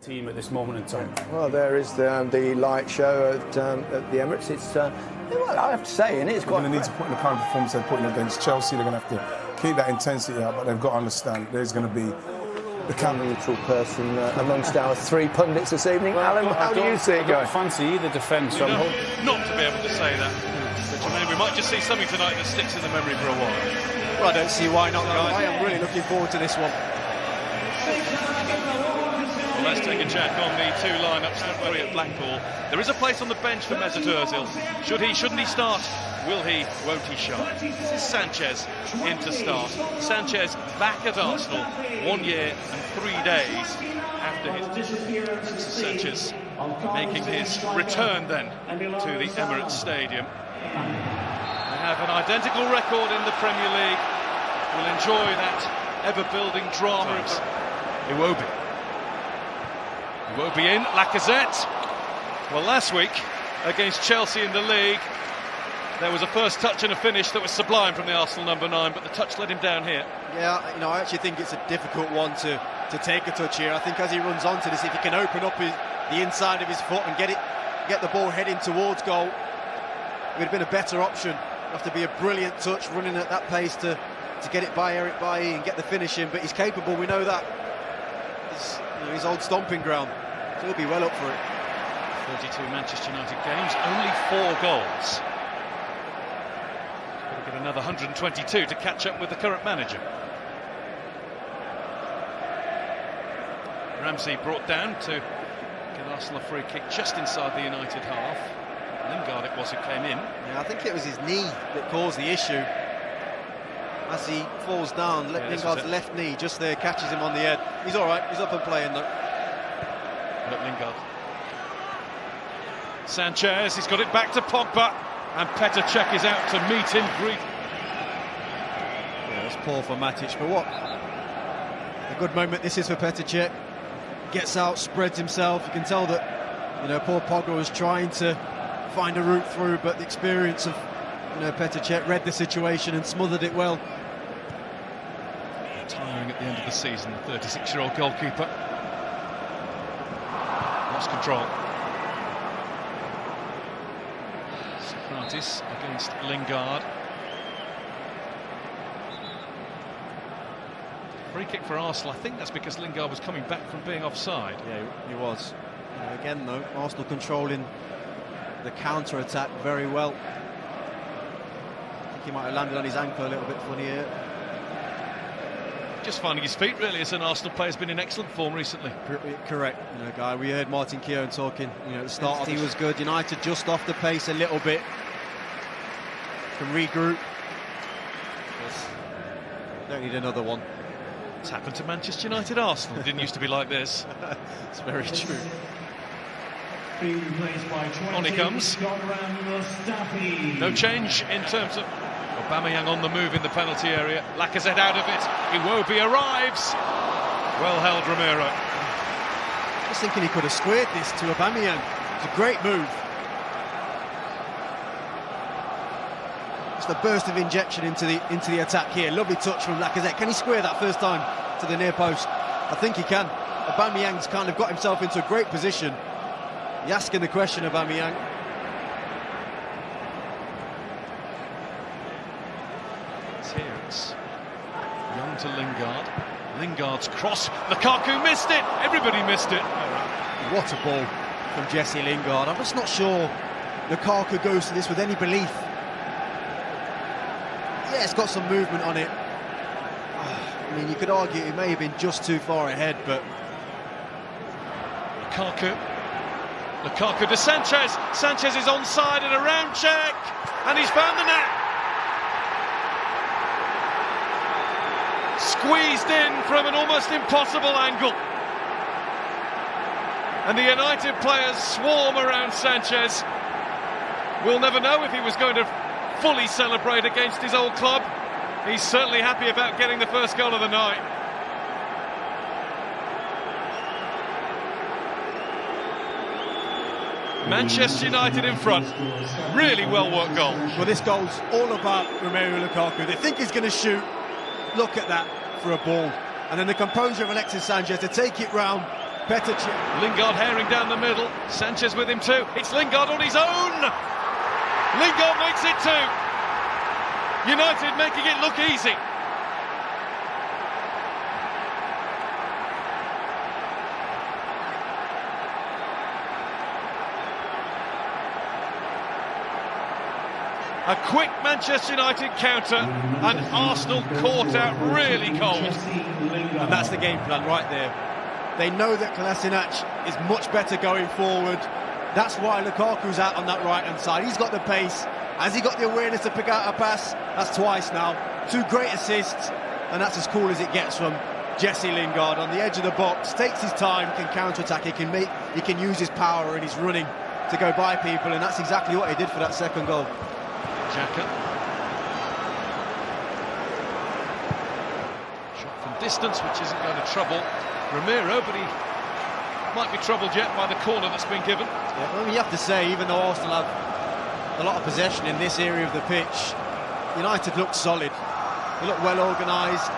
team at this moment in time? Well, there is the light show at the Emirates. It's well, I have to say, and it's quite. They're going to need to put in the kind of performance they're putting against Chelsea. They're going to have to keep that intensity up, but they've got to understand there's going to be the neutral person amongst our three pundits this evening. Alan, how do you see it going? I don't fancy either defence. So not to be able to say that. But Jermaine, we might just see something tonight that sticks in the memory for a while. Well, I don't see why not, guys. I am really looking forward to this one. Well, let's take a check on the two lineups that were at Blackpool. There is a place on the bench for Mesut Ozil. Should he, shouldn't he start? Will he, won't he shine? This is Sanchez in to start. Sanchez back at Arsenal 1 year and 3 days after his... Sanchez making his return then to the Emirates Stadium. They have an identical record in the Premier League. We'll enjoy that ever-building drama of Iwobi. Iwobi in, Lacazette. Well, last week against Chelsea in the league, there was a first touch and a finish that was sublime from the Arsenal number 9, but the touch let him down here. Yeah, you know, I actually think it's a difficult one to take a touch here. I think as he runs onto this, if he can open up the inside of his foot and get the ball heading towards goal, it would have been a better option. It'd have to be a brilliant touch running at that pace to get it by Eric Bailly and get the finish in, but he's capable, we know that. It's, you know, his old stomping ground, so he'll be well up for it. 32 Manchester United games, only 4 goals. Got to get another 122 to catch up with the current manager. Ramsey brought down to give Arsenal a free kick just inside the United half. Lingard it was who came in. Yeah, I think it was his knee that caused the issue. As he falls down, Lingard's left knee just there catches him on the head. He's all right, he's up and playing though. Look, Lingard. Sanchez, he's got it back to Pogba, and Petr Cech is out to meet him. Yeah, that's poor for Matic, but what a good moment this is for Petr Cech. Gets out, spreads himself. You can tell that, you know, poor Pogba was trying to find a route through, but the experience of, you know, Petr Cech read the situation and smothered it well. Retiring at the end of the season, the 36-year-old goalkeeper lost control. Socrates against Lingard. Free kick for Arsenal. I think that's because Lingard was coming back from being offside. Yeah, he was. You know, again, though, Arsenal controlling the counter-attack very well. I think he might have landed on his ankle a little bit funny here. Just finding his feet, really, as an Arsenal player has been in excellent form recently. Correct, you know, Guy. We heard Martin Keown talking. You know, at the start he was good. United just off the pace a little bit. Can regroup. Don't need another one. It's happened to Manchester United. Arsenal didn't used to be like this. It's very true. On he comes. No change in terms of Aubameyang on the move in the penalty area. Lacazette out of it. Iwobi arrives. Well held, Romero. Just thinking he could have squared this to Aubameyang. It's a great move. Just a burst of injection into the attack here. Lovely touch from Lacazette. Can he square that first time to the near post? I think he can. Aubameyang's kind of got himself into a great position. You're asking the question, Aubameyang. It's Young to Lingard. Lingard's cross. Lukaku missed it. Everybody missed it. What a ball from Jesse Lingard. I'm just not sure Lukaku goes to this with any belief. Yeah, it's got some movement on it. I mean, you could argue it may have been just too far ahead, but... Lukaku to Sanchez. Sanchez is onside and a round check. And he's found the net. Squeezed in from an almost impossible angle. And the United players swarm around Sanchez. We'll never know if he was going to fully celebrate against his old club. He's certainly happy about getting the first goal of the night. Manchester United in front. Really well worked goal. Well, this goal's all about Romelu Lukaku. They think he's going to shoot. Look at that for a ball. And then the composure of Alexis Sanchez to take it round, Petr Lingard herring down the middle. Sanchez with him too. It's Lingard on his own. Lingard makes it two. United making it look easy. A quick Manchester United counter, and Arsenal caught out really cold. And that's the game plan right there. They know that Kolasinac is much better going forward. That's why Lukaku's out on that right-hand side. He's got the pace. Has he got the awareness to pick out a pass? That's twice now. 2 great assists, and that's as cool as it gets from Jesse Lingard on the edge of the box. Takes his time, can counter-attack. He can use his power and his running to go by people, and that's exactly what he did for that second goal. Xhaka. Shot from distance, which isn't going to trouble Romero, but he might be troubled yet by the corner that's been given. Yeah, I mean, you have to say, even though Arsenal have a lot of possession in this area of the pitch, United look solid. They look well organised.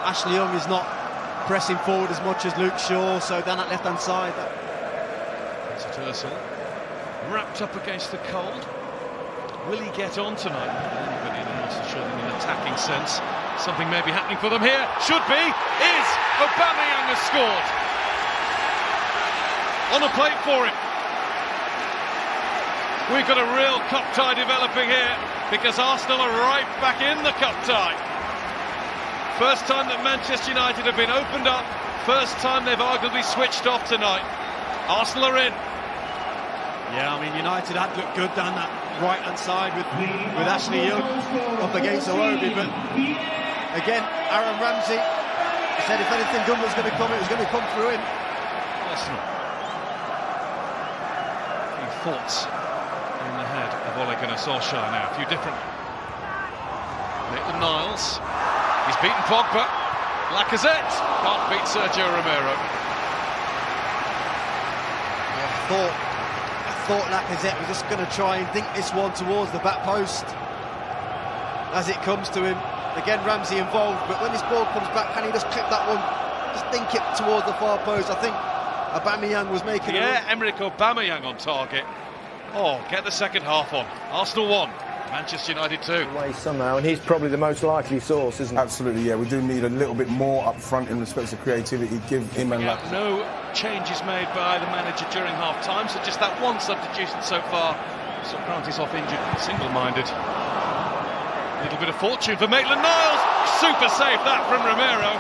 Ashley Young is not pressing forward as much as Luke Shaw, so down that left-hand side. It's Ozil, wrapped up against the cold. Will he get on tonight? Anybody in Arsenal showing them an attacking sense. Something may be happening for them here. Should be. Is. Aubameyang has scored. On a plate for him. We've got a real cup tie developing here, because Arsenal are right back in the cup tie. First time that Manchester United have been opened up. First time they've arguably switched off tonight. Arsenal are in. Yeah, I mean, United had looked good down that right-hand side with Ashley Young up against Iwobi, but again, Aaron Ramsey said if anything good was going to come, it was going to come through him. Arsenal. A few thoughts in the head of Ole Gunnar Solskjaer now. A few different. Maitland-Niles. He's beaten Pogba. Lacazette can't beat Sergio Romero. I thought Lacazette was just going to try and dink this one towards the back post as it comes to him. Again, Ramsey involved, but when this ball comes back, can he just clip that one, just dink it towards the far post? I think Aubameyang was making Emerick Aubameyang on target. Oh, get the second half on. Arsenal 1, Manchester United 2. Way somehow, and he's probably the most likely source, isn't he? Absolutely, yeah. We do need a little bit more up front in respect to creativity. Give him and No changes made by the manager during half-time, so just that one substitution so far. Socrates off injured, single-minded. A little bit of fortune for Maitland-Niles. Super save that from Romero.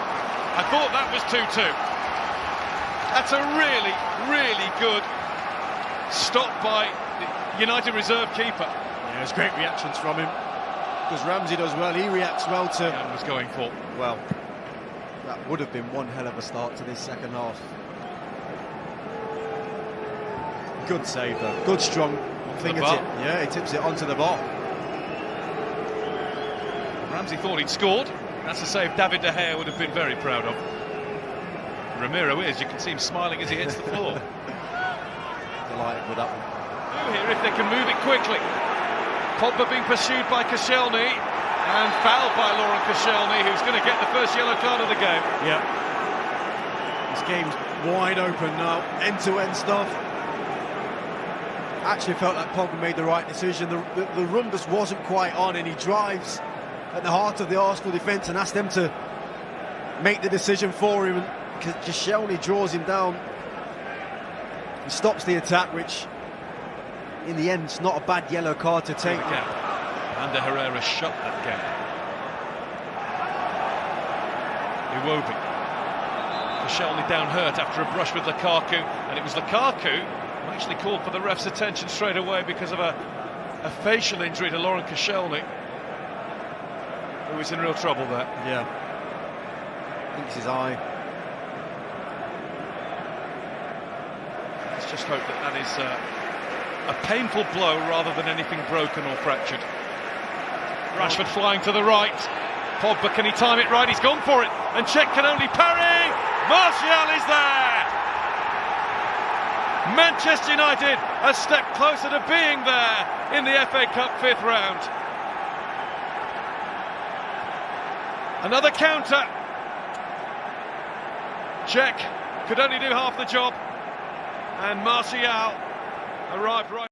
I thought that was 2-2. That's a really, really good stop by the United reserve keeper. Yeah, it's great reactions from him. Because Ramsey does well, he reacts well to... And was going for. Well, that would have been one hell of a start to this second half. Good save though, good strong fingertip. Yeah, he tips it onto the bar. Ramsey thought he'd scored. That's a save David De Gea would have been very proud of. Romero is, you can see him smiling as he hits the floor. Delighted with that one. Here if they can move it quickly. Pogba being pursued by Koscielny and fouled by Laurent Koscielny, who's going to get the first yellow card of the game. Yeah. This game's wide open now, end-to-end stuff. Actually felt like Pogba made the right decision. The run just wasn't quite on, and he drives at the heart of the Arsenal defence and asks them to make the decision for him. And Koscielny draws him down. He stops the attack, which in the end, it's not a bad yellow card to take. Ander Herrera shut that gap. Iwobi. Koscielny down hurt after a brush with Lukaku, and it was Lukaku who actually called for the ref's attention straight away because of a facial injury to Laurent Koscielny, who was in real trouble there. Yeah. I think it's his eye. Let's just hope that is a painful blow rather than anything broken or fractured. Rashford flying to the right. Pogba, can he time it right? He's gone for it. And Cech can only parry. Martial is there. Manchester United a step closer to being there in the FA Cup 5th round. Another counter. Cech could only do half the job, and Martial arrived right.